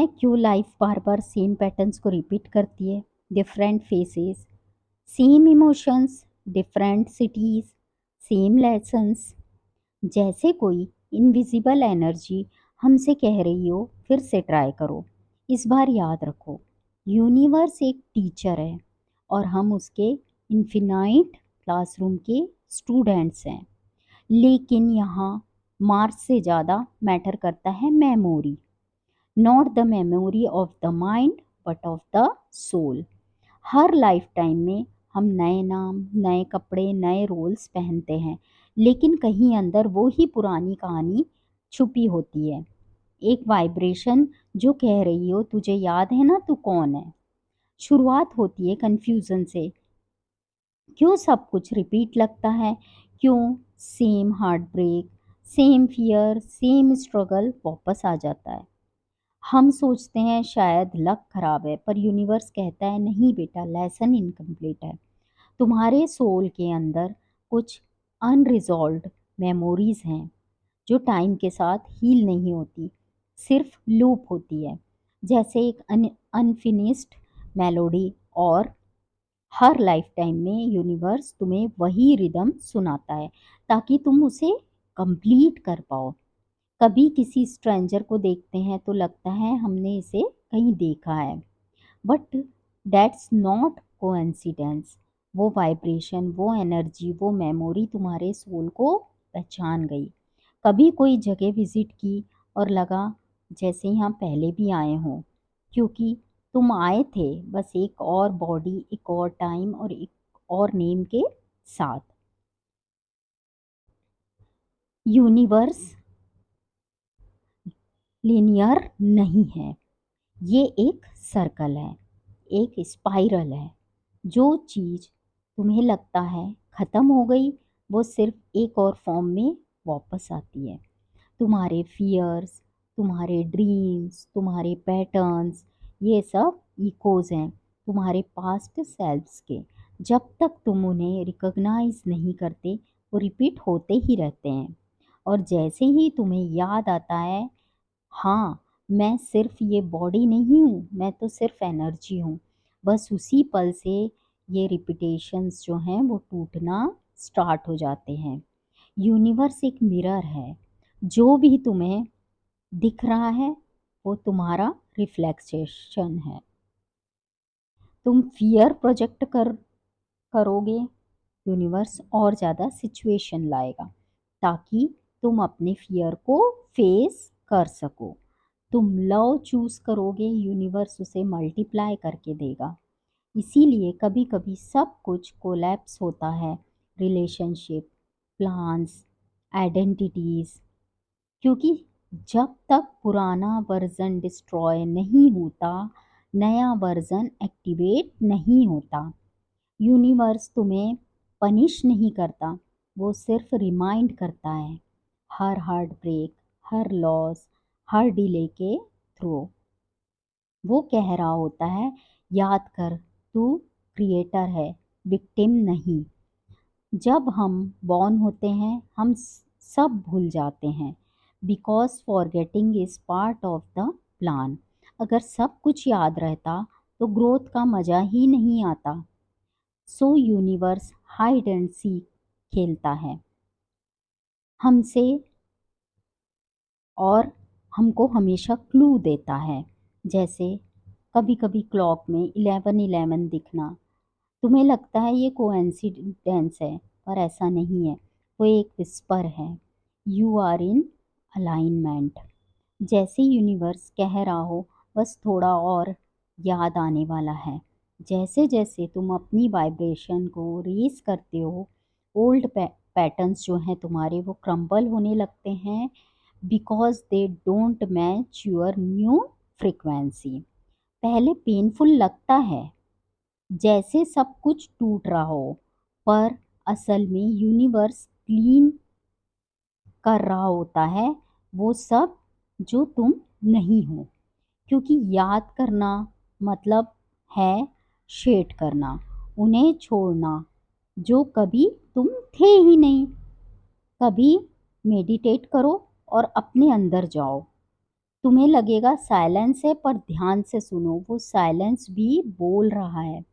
हैं क्यों लाइफ बार बार same patterns को रिपीट करती है। Different phases, same emotions, different cities, same lessons. जैसे कोई इनविजिबल एनर्जी हमसे कह रही हो फिर से ट्राई करो। इस बार याद रखो, यूनिवर्स एक टीचर है और हम उसके इन्फिनाइट क्लासरूम के स्टूडेंट्स हैं। लेकिन यहाँ मार्क्स से ज़्यादा मैटर करता है memory. Not the memory of the mind but of the soul. हर लाइफ टाइम में हम नए नाम, नए कपड़े, नए रोल्स पहनते हैं, लेकिन कहीं अंदर वो ही पुरानी कहानी छुपी होती है। एक वाइब्रेशन जो कह रही हो तुझे याद है ना तू कौन है। शुरुआत होती है कन्फ्यूज़न से। क्यों सब कुछ रिपीट लगता है? क्यों same heartbreak, same fear, same struggle वापस आ जाता है? हम सोचते हैं शायद लक खराब है, पर यूनिवर्स कहता है नहीं बेटा, लेसन इनकम्प्लीट है। तुम्हारे सोल के अंदर कुछ अनरिजॉल्व्ड मेमोरीज हैं जो टाइम के साथ हील नहीं होती, सिर्फ लूप होती है, जैसे एक अनफिनिश्ड मेलोडी। और हर लाइफ टाइम में यूनिवर्स तुम्हें वही रिदम सुनाता है ताकि तुम उसे कंप्लीट कर पाओ। कभी किसी स्ट्रेंजर को देखते हैं तो लगता है हमने इसे कहीं देखा है, बट दैट्स नॉट कोइंसिडेंस। वो वाइब्रेशन, वो एनर्जी, वो मेमोरी तुम्हारे सोल को पहचान गई। कभी कोई जगह विजिट की और लगा जैसे यहाँ पहले भी आए हों, क्योंकि तुम आए थे, बस एक और बॉडी, एक और टाइम और एक और नेम के साथ। यूनिवर्स लिनियर नहीं है, ये एक सर्कल है, एक स्पाइरल है। जो चीज़ तुम्हें लगता है ख़त्म हो गई, वो सिर्फ एक और फॉर्म में वापस आती है। तुम्हारे फियर्स, तुम्हारे ड्रीम्स, तुम्हारे पैटर्न्स, ये सब इकोज हैं तुम्हारे पास्ट सेल्व्स के। जब तक तुम उन्हें रिकॉग्नाइज नहीं करते, वो रिपीट होते ही रहते हैं। और जैसे ही तुम्हें याद आता है, हाँ, मैं सिर्फ ये बॉडी नहीं हूँ, मैं तो सिर्फ एनर्जी हूँ, बस उसी पल से ये रिपीटेशंस जो हैं वो टूटना स्टार्ट हो जाते हैं। यूनिवर्स एक मिरर है, जो भी तुम्हें दिख रहा है वो तुम्हारा रिफ्लेक्शन है। तुम फियर प्रोजेक्ट करोगे, यूनिवर्स और ज़्यादा सिचुएशन लाएगा ताकि तुम अपने फियर को फेस कर सको। तुम लव चूज़ करोगे, यूनिवर्स उसे मल्टीप्लाई करके देगा। इसीलिए कभी कभी सब कुछ कोलैप्स होता है, रिलेशनशिप, प्लान्स, आइडेंटिटीज़, क्योंकि जब तक पुराना वर्जन डिस्ट्रॉय नहीं होता, नया वर्जन एक्टिवेट नहीं होता। यूनिवर्स तुम्हें पनिश नहीं करता, वो सिर्फ रिमाइंड करता है। हर हार्ट ब्रेक, हर लॉस, हर डिले के थ्रू वो कह रहा होता है, याद कर, तू क्रिएटर है, विक्टिम नहीं। जब हम बॉर्न होते हैं हम सब भूल जाते हैं, because forgetting is part of the plan. अगर सब कुछ याद रहता तो ग्रोथ का मज़ा ही नहीं आता। सो यूनिवर्स हाइड एंड सीक खेलता है हमसे, और हमको हमेशा क्लू देता है। जैसे कभी कभी क्लॉक में 11:11 दिखना, तुम्हें लगता है ये कोइंसिडेंस है, पर ऐसा नहीं है, वो एक विस्पर है, यू आर इन अलाइनमेंट। जैसे यूनिवर्स कह रहा हो बस थोड़ा और याद आने वाला है। जैसे जैसे तुम अपनी वाइब्रेशन को रेस करते हो, ओल्ड पैटर्न्स जो हैं तुम्हारे वो क्रम्बल होने लगते हैं, because they don't match your new frequency. पहले पेनफुल लगता है, जैसे सब कुछ टूट रहा हो, पर असल में यूनिवर्स क्लीन कर रहा होता है वो सब जो तुम नहीं हो। क्योंकि याद करना मतलब है शेड करना, उन्हें छोड़ना जो कभी तुम थे ही नहीं। कभी मेडिटेट करो और अपने अंदर जाओ। तुम्हें लगेगा साइलेंस है, पर ध्यान से सुनो, वो साइलेंस भी बोल रहा है।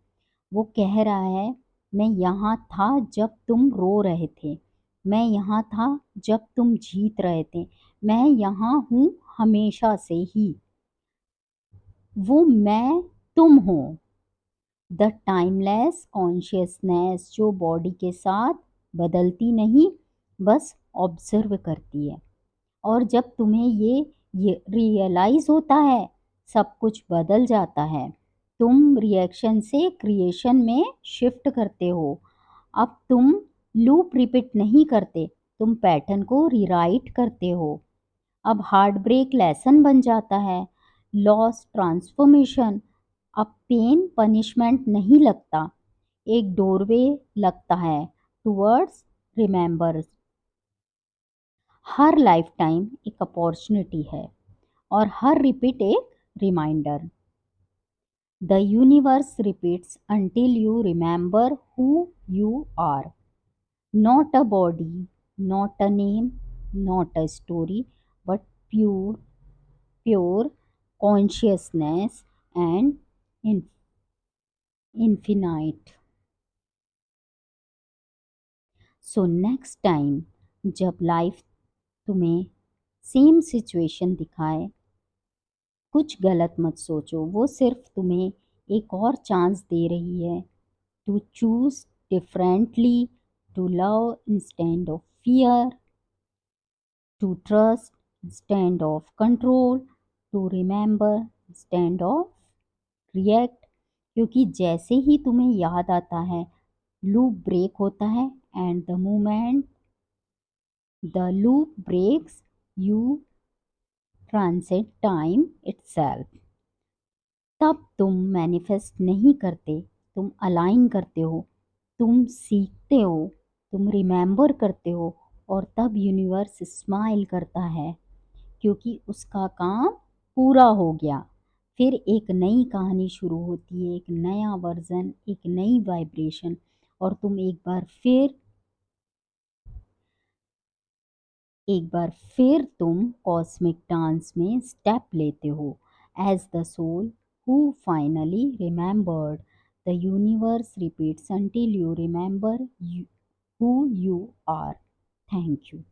वो कह रहा है, मैं यहाँ था जब तुम रो रहे थे, मैं यहाँ था जब तुम जीत रहे थे, मैं यहाँ हूँ हमेशा से ही। वो मैं तुम हो, द टाइमलेस कॉन्शियसनेस जो बॉडी के साथ बदलती नहीं, बस ऑब्जर्व करती है। और जब तुम्हें ये रियलाइज होता है, सब कुछ बदल जाता है। तुम रिएक्शन से क्रिएशन में शिफ्ट करते हो। अब तुम लूप रिपीट नहीं करते, तुम पैटर्न को रिराइट करते हो। अब हार्ट ब्रेक लेसन बन जाता है, लॉस ट्रांसफॉर्मेशन। अब पेन पनिशमेंट नहीं लगता, एक डोरवे लगता है टुवर्ड्स रिमेंबर्स। हर लाइफ टाइम एक अपॉर्चुनिटी है और हर रिपीट एक reminder. The universe repeats until you remember who you are. Not a body, not a name, not a story, but pure consciousness and infinite. So next time जब life तुम्हें same situation दिखाए, कुछ गलत मत सोचो, वो सिर्फ तुम्हें एक और चांस दे रही है to choose differently, to love instead of fear, to trust instead of control, to remember instead of react. क्योंकि जैसे ही तुम्हें याद आता है, लूप ब्रेक होता है, and the moment the loop breaks, you transcend time itself. तब तुम मैनिफेस्ट नहीं करते, तुम अलाइन करते हो, तुम सीखते हो, तुम रिमेंबर करते हो, और तब यूनिवर्स स्माइल करता है, क्योंकि उसका काम पूरा हो गया। फिर एक नई कहानी शुरू होती है, एक नया वर्जन, एक नई वाइब्रेशन, और तुम एक बार फिर तुम कॉस्मिक डांस में स्टेप लेते हो as the soul who finally remembered. The universe repeats until you remember who you are. Thank you.